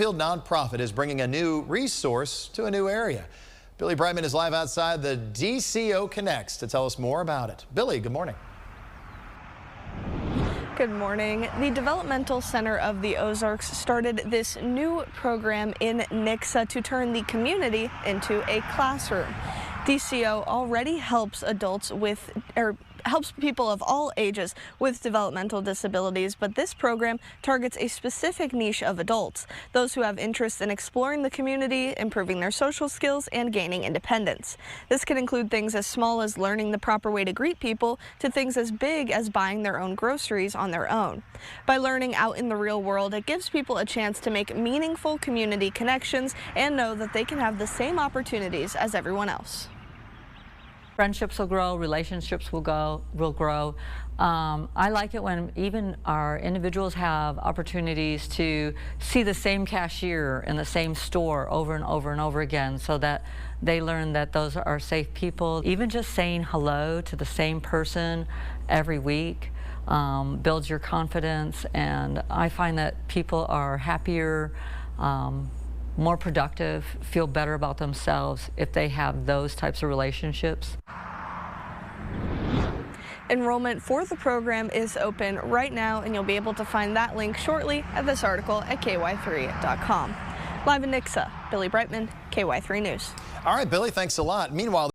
Field nonprofit is bringing a new resource to a new area. Billy Brightman is live outside the DCO Connects to tell us more about it. Billy, good morning. Good morning. The Developmental Center of the Ozarks started this new program in Nixa to turn the community into a classroom. DCO already helps helps people of all ages with developmental disabilities, but this program targets a specific niche of adults, those who have interest in exploring the community, improving their social skills, and gaining independence. This can include things as small as learning the proper way to greet people to things as big as buying their own groceries on their own. By learning out in the real world, it gives people a chance to make meaningful community connections and know that they can have the same opportunities as everyone else. Friendships will grow, relationships will grow. I like it when even our individuals have opportunities to see the same cashier in the same store over and over and over again, so that they learn that those are safe people. Even just saying hello to the same person every week builds your confidence, and I find that people are happier, more productive, feel better about themselves if they have those types of relationships. Enrollment for the program is open right now, and you'll be able to find that link shortly at this article at ky3.com. Live in Nixa, Billy Brightman, KY3 News. All right, Billy, thanks a lot. Meanwhile,